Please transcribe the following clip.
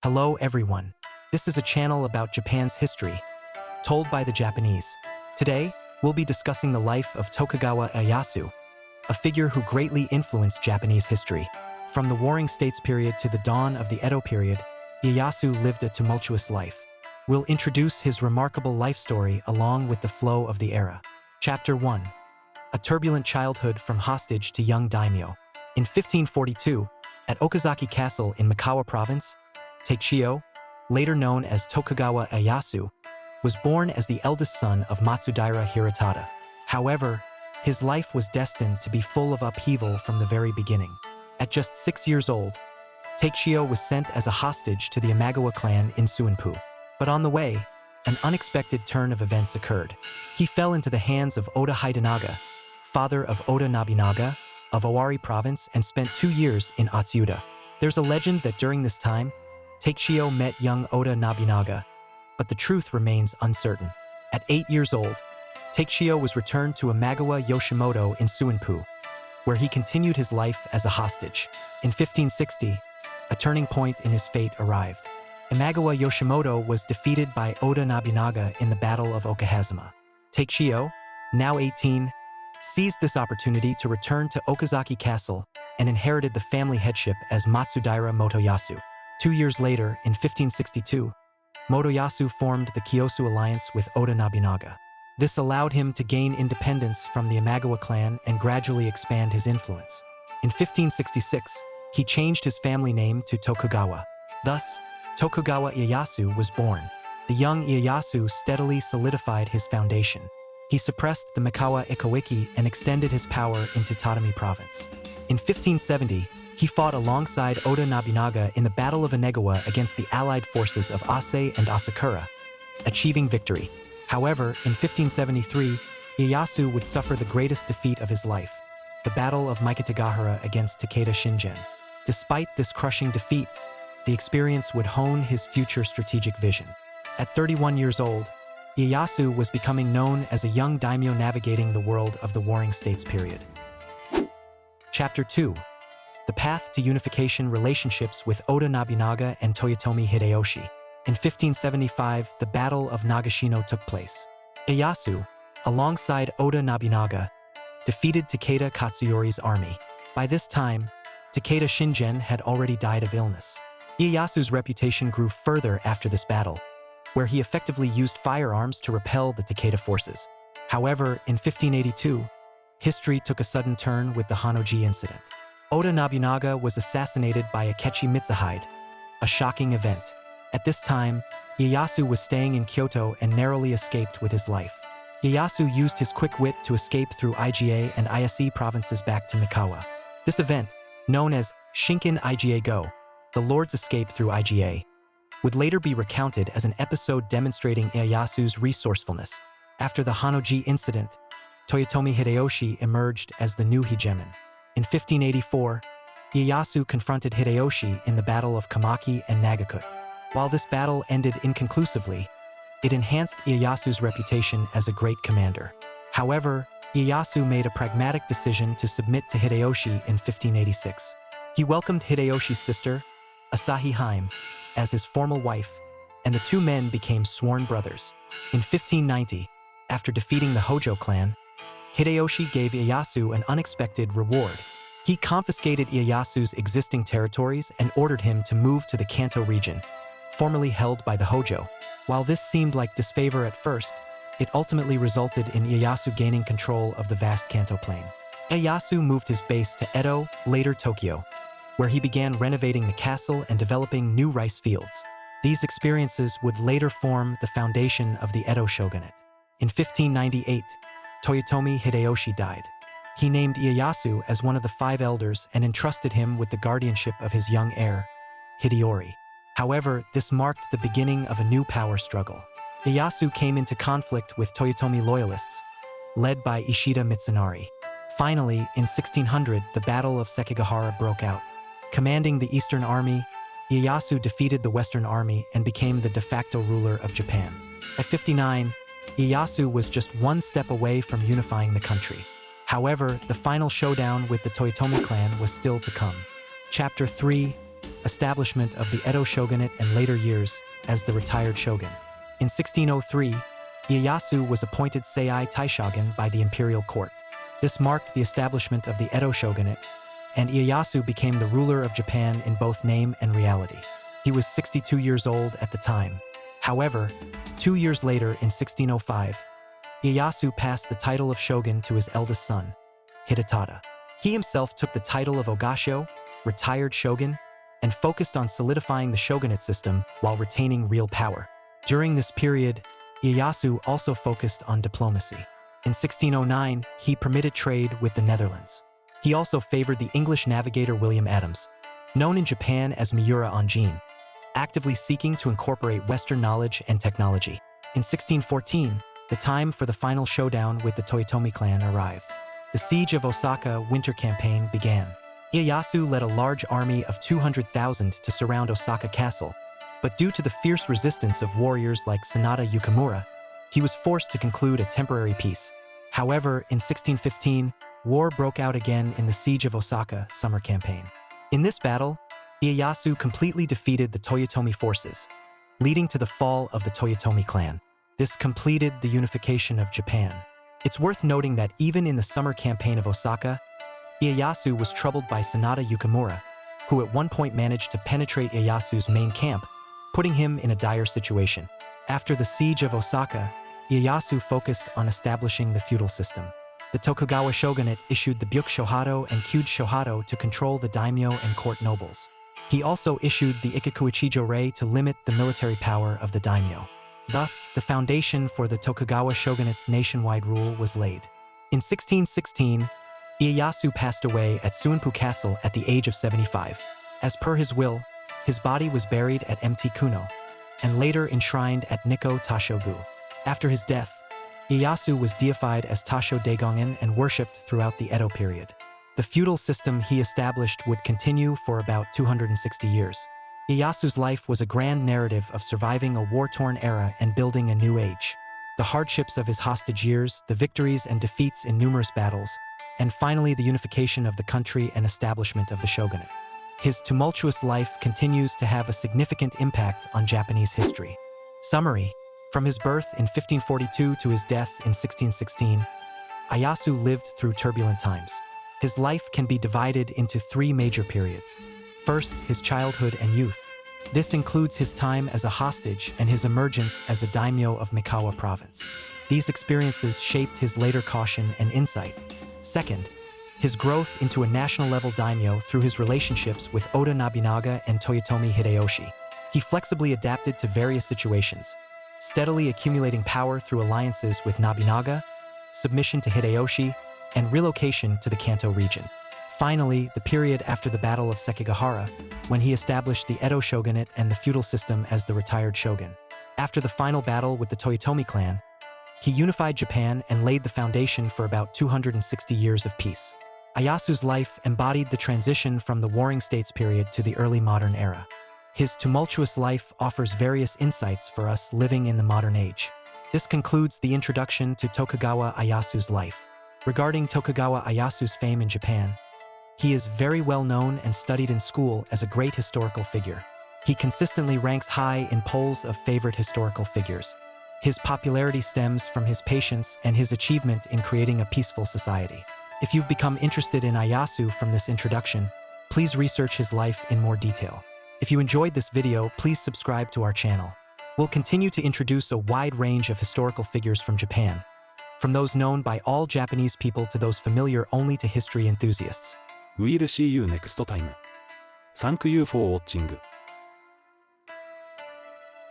Hello everyone. This is a channel about Japan's history, told by the Japanese. Today, we'll be discussing the life of Tokugawa Ieyasu, a figure who greatly influenced Japanese history. From the Warring States period to the dawn of the Edo period, Ieyasu lived a tumultuous life. We'll introduce his remarkable life story along with the flow of the era. Chapter 1. A turbulent childhood from hostage to young daimyo. In 1542, at Okazaki Castle in Mikawa Province, Takechiyo, later known as Tokugawa Ieyasu, was born as the eldest son of Matsudaira Hirotada. However, his life was destined to be full of upheaval from the very beginning. At just 6 years old, Takechiyo was sent as a hostage to the Imagawa clan in Suinpu. But on the way, an unexpected turn of events occurred. He fell into the hands of Oda Hidanaga, father of Oda Nobunaga, of Owari Province, and spent 2 years in Atsuda. There's a legend that during this time, Takechiyo met young Oda Nobunaga, but the truth remains uncertain. At 8 years old, Takechiyo was returned to Imagawa Yoshimoto in Suinpu, where he continued his life as a hostage. In 1560, a turning point in his fate arrived. Imagawa Yoshimoto was defeated by Oda Nobunaga in the Battle of Okahazama. Takechiyo, now 18, seized this opportunity to return to Okazaki Castle and inherited the family headship as Matsudaira Motoyasu. 2 years later, in 1562, Motoyasu formed the Kyosu alliance with Oda Nobunaga. This allowed him to gain independence from the Imagawa clan and gradually expand his influence. In 1566, he changed his family name to Tokugawa. Thus, Tokugawa Ieyasu was born. The young Ieyasu steadily solidified his foundation. He suppressed the Mikawa Ikoiki and extended his power into Tatami Province. In 1570, he fought alongside Oda Nobunaga in the Battle of Inegawa against the allied forces of Ase and Asakura, achieving victory. However, in 1573, Ieyasu would suffer the greatest defeat of his life, the Battle of Mikitagahara against Takeda Shingen. Despite this crushing defeat, the experience would hone his future strategic vision. At 31 years old, Ieyasu was becoming known as a young daimyo navigating the world of the Warring States period. Chapter 2. The path to unification: relationships with Oda Nobunaga and Toyotomi Hideyoshi. In 1575, the Battle of Nagashino took place. Ieyasu, alongside Oda Nobunaga, defeated Takeda Katsuyori's army. By this time, Takeda Shingen had already died of illness. Ieyasu's reputation grew further after this battle, where he effectively used firearms to repel the Takeda forces. However, in 1582, history took a sudden turn with the Hanoji incident. Oda Nobunaga was assassinated by Akechi Mitsuhide, a shocking event. At this time, Ieyasu was staying in Kyoto and narrowly escaped with his life. Ieyasu used his quick wit to escape through Iga and Ise provinces back to Mikawa. This event, known as Shinkin Iga Go, the Lord's escape through Iga, would later be recounted as an episode demonstrating Ieyasu's resourcefulness. After the Hanoji incident, Toyotomi Hideyoshi emerged as the new hegemon. In 1584, Ieyasu confronted Hideyoshi in the Battle of Kamaki and Nagakut. While this battle ended inconclusively, it enhanced Ieyasu's reputation as a great commander. However, Ieyasu made a pragmatic decision to submit to Hideyoshi in 1586. He welcomed Hideyoshi's sister, Asahi Hime, as his formal wife, and the two men became sworn brothers. In 1590, after defeating the Hojo clan, Hideyoshi gave Ieyasu an unexpected reward. He confiscated Ieyasu's existing territories and ordered him to move to the Kanto region, formerly held by the Hojo. While this seemed like disfavor at first, it ultimately resulted in Ieyasu gaining control of the vast Kanto plain. Ieyasu moved his base to Edo, later Tokyo, where he began renovating the castle and developing new rice fields. These experiences would later form the foundation of the Edo shogunate. In 1598, Toyotomi Hideyoshi died. He named Ieyasu as one of the 5 elders and entrusted him with the guardianship of his young heir, Hideyori. However, this marked the beginning of a new power struggle. Ieyasu came into conflict with Toyotomi loyalists, led by Ishida Mitsunari. Finally, in 1600, the Battle of Sekigahara broke out. Commanding the Eastern Army, Ieyasu defeated the Western Army and became the de facto ruler of Japan. At 59, Ieyasu was just one step away from unifying the country. However, the final showdown with the Toyotomi clan was still to come. Chapter 3. establishment of the Edo shogunate, and later years as the retired shogun. In 1603, Ieyasu was appointed Seiyai Taishogun by the imperial court. This marked the establishment of the Edo shogunate, and Ieyasu became the ruler of Japan in both name and reality. He was 62 years old at the time. However, 2 years later in 1605, Ieyasu passed the title of shogun to his eldest son, Hidetada. He himself took the title of Ogasho, retired shogun, and focused on solidifying the shogunate system while retaining real power. During this period, Ieyasu also focused on diplomacy. In 1609, he permitted trade with the Netherlands. He also favored the English navigator William Adams, known in Japan as Miura Onjin, actively seeking to incorporate Western knowledge and technology. In 1614, the time for the final showdown with the Toyotomi clan arrived. The Siege of Osaka winter campaign began. Ieyasu led a large army of 200,000 to surround Osaka Castle, but due to the fierce resistance of warriors like Sanada Yukimura, he was forced to conclude a temporary peace. However, in 1615, war broke out again in the Siege of Osaka summer campaign. In this battle, Ieyasu completely defeated the Toyotomi forces, leading to the fall of the Toyotomi clan. This completed the unification of Japan. It's worth noting that even in the summer campaign of Osaka, Ieyasu was troubled by Sanada Yukimura, who at one point managed to penetrate Ieyasu's main camp, putting him in a dire situation. After the siege of Osaka, Ieyasu focused on establishing the feudal system. The Tokugawa shogunate issued the Byukushohado and Kyujushohado to control the daimyo and court nobles. He also issued the Ikikuichijōrei to limit the military power of the daimyo. Thus, the foundation for the Tokugawa shogunate's nationwide rule was laid. In 1616, Ieyasu passed away at Suinpu Castle at the age of 75. As per his will, his body was buried at Mt. Kuno, and later enshrined at Nikko Tashogu. After his death, Ieyasu was deified as Tasho Daigongen and worshipped throughout the Edo period. The feudal system he established would continue for about 260 years. Ieyasu's life was a grand narrative of surviving a war-torn era and building a new age. The hardships of his hostage years, the victories and defeats in numerous battles, and finally the unification of the country and establishment of the shogunate. His tumultuous life continues to have a significant impact on Japanese history. Summary: from his birth in 1542 to his death in 1616, Ieyasu lived through turbulent times. His life can be divided into 3 major periods. First, his childhood and youth. This includes his time as a hostage and his emergence as a daimyo of Mikawa province. These experiences shaped his later caution and insight. Second, his growth into a national-level daimyo through his relationships with Oda Nobunaga and Toyotomi Hideyoshi. He flexibly adapted to various situations, steadily accumulating power through alliances with Nobunaga, submission to Hideyoshi, and relocation to the Kanto region. Finally, the period after the Battle of Sekigahara, when he established the Edo shogunate and the feudal system as the retired shogun. After the final battle with the Toyotomi clan, he unified Japan and laid the foundation for about 260 years of peace. Ieyasu's life embodied the transition from the Warring States period to the early modern era. His tumultuous life offers various insights for us living in the modern age. This concludes the introduction to Tokugawa Ieyasu's life. Regarding Tokugawa Ieyasu's fame in Japan, he is very well known and studied in school as a great historical figure. He consistently ranks high in polls of favorite historical figures. His popularity stems from his patience and his achievement in creating a peaceful society. If you've become interested in Ieyasu from this introduction, please research his life in more detail. If you enjoyed this video, please subscribe to our channel. We'll continue to introduce a wide range of historical figures from Japan, from those known by all Japanese people to those familiar only to history enthusiasts. We'll see you next time. Thank you for watching.